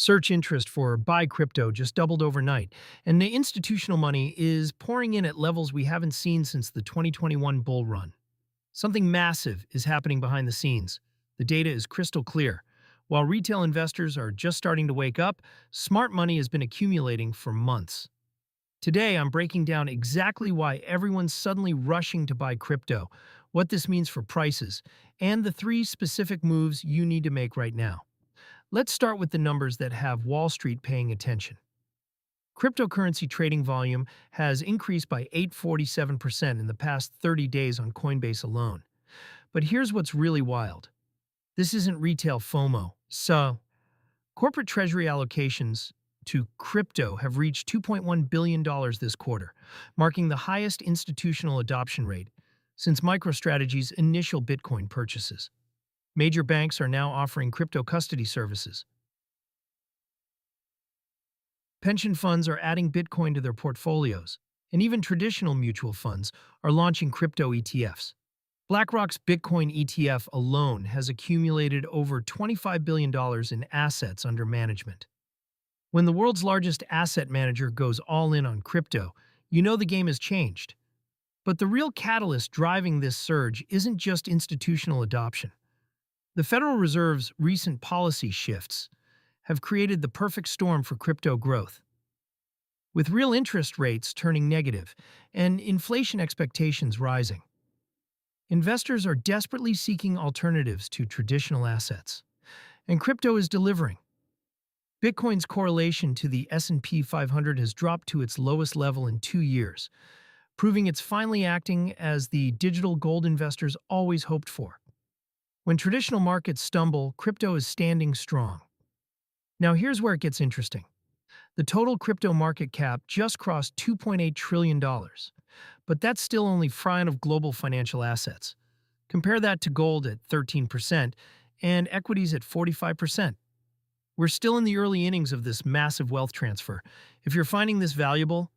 Search interest for buy crypto just doubled overnight, and the institutional money is pouring in at levels we haven't seen since the 2021 bull run. Something massive is happening behind the scenes. The data is crystal clear. While retail investors are just starting to wake up, smart money has been accumulating for months. Today, I'm breaking down exactly why everyone's suddenly rushing to buy crypto, what this means for prices, and the three specific moves you need to make right now. Let's start with the numbers that have Wall Street paying attention. Cryptocurrency trading volume has increased by 847% in the past 30 days on Coinbase alone. But here's what's really wild. This isn't retail FOMO. Corporate treasury allocations to crypto have reached $2.1 billion this quarter, marking the highest institutional adoption rate since MicroStrategy's initial Bitcoin purchases. Major banks are now offering crypto custody services. Pension funds are adding Bitcoin to their portfolios, and even traditional mutual funds are launching crypto ETFs. BlackRock's Bitcoin ETF alone has accumulated over $25 billion in assets under management. When the world's largest asset manager goes all in on crypto, you know the game has changed. But the real catalyst driving this surge isn't just institutional adoption. The Federal Reserve's recent policy shifts have created the perfect storm for crypto growth. With real interest rates turning negative and inflation expectations rising, investors are desperately seeking alternatives to traditional assets. And crypto is delivering. Bitcoin's correlation to the S&P 500 has dropped to its lowest level in 2 years, proving it's finally acting as the digital gold investors always hoped for. When traditional markets stumble, crypto is standing strong. Now here's where it gets interesting. The total crypto market cap just crossed $2.8 trillion, but that's still only frying of global financial assets. Compare that to gold at 13% and equities at 45%. We're still in the early innings of this massive wealth transfer. If you're finding this valuable,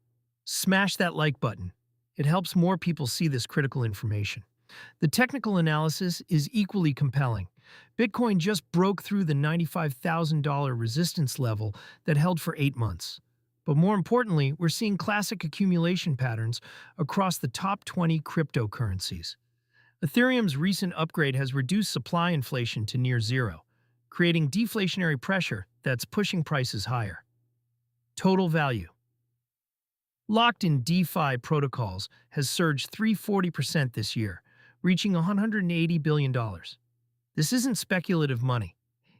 smash that like button. It helps more people see this critical information. The technical analysis is equally compelling. Bitcoin just broke through the $95,000 resistance level that held for 8 months. But more importantly, we're seeing classic accumulation patterns across the top 20 cryptocurrencies. Ethereum's recent upgrade has reduced supply inflation to near zero, creating deflationary pressure that's pushing prices higher. Total value. Locked-in DeFi protocols has surged 340% this year, reaching $180 billion. This isn't speculative money.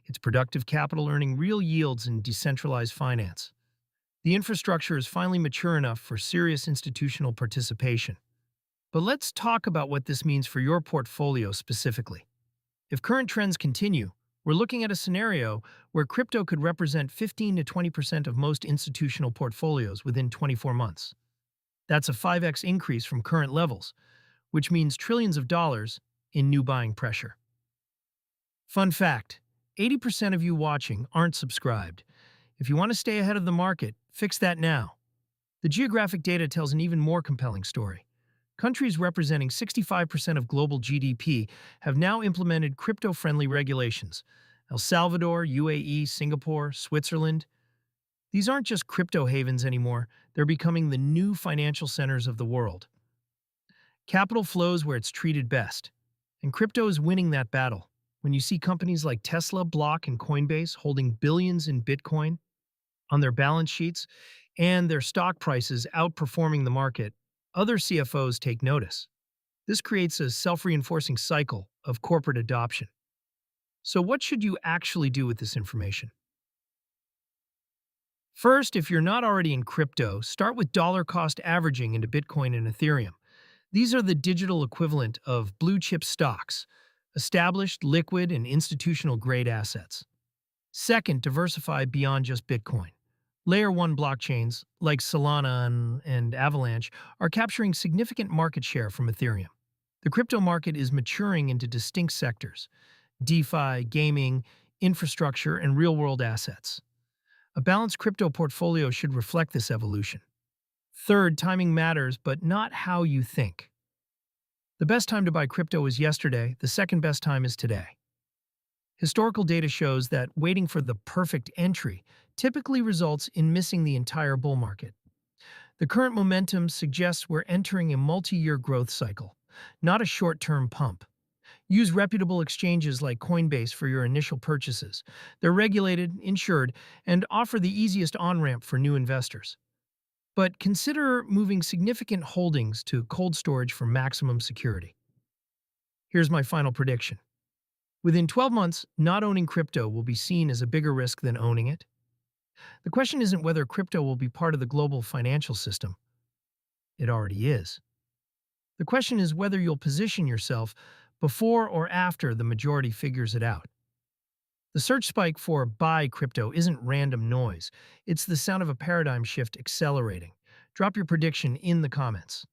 It's productive capital earning real yields in decentralized finance. The infrastructure is finally mature enough for serious institutional participation. But let's talk about what this means for your portfolio specifically. If current trends continue, we're looking at a scenario where crypto could represent 15 to 20% of most institutional portfolios within 24 months. That's a 5x increase from current levels, which means trillions of dollars in new buying pressure. Fun fact, 80% of you watching aren't subscribed. If you want to stay ahead of the market, fix that now. The geographic data tells an even more compelling story. Countries representing 65% of global GDP have now implemented crypto-friendly regulations. El Salvador, UAE, Singapore, Switzerland. These aren't just crypto havens anymore, they're becoming the new financial centers of the world. Capital flows where it's treated best, and crypto is winning that battle. When you see companies like Tesla, Block, and Coinbase holding billions in Bitcoin on their balance sheets and their stock prices outperforming the market, other CFOs take notice. This creates a self-reinforcing cycle of corporate adoption. So what should you actually do with this information? First, if you're not already in crypto, start with dollar cost averaging into Bitcoin and Ethereum. These are the digital equivalent of blue-chip stocks, established, liquid, and institutional-grade assets. Second, diversify beyond just Bitcoin. Layer 1 blockchains, like Solana and Avalanche, are capturing significant market share from Ethereum. The crypto market is maturing into distinct sectors: DeFi, gaming, infrastructure, and real-world assets. A balanced crypto portfolio should reflect this evolution. Third, timing matters, but not how you think. The best time to buy crypto is yesterday, the second best time is today. Historical data shows that waiting for the perfect entry typically results in missing the entire bull market. The current momentum suggests we're entering a multi-year growth cycle, not a short-term pump. Use reputable exchanges like Coinbase for your initial purchases. They're regulated, insured, and offer the easiest on-ramp for new investors. But consider moving significant holdings to cold storage for maximum security. Here's my final prediction. Within 12 months, not owning crypto will be seen as a bigger risk than owning it. The question isn't whether crypto will be part of the global financial system. It already is. The question is whether you'll position yourself before or after the majority figures it out. The search spike for buy crypto isn't random noise. It's the sound of a paradigm shift accelerating. Drop your prediction in the comments.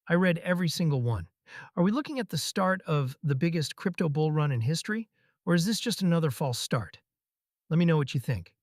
I read every single one. Are we looking at the start of the biggest crypto bull run in history? Or is this just another false start? Let me know what you think.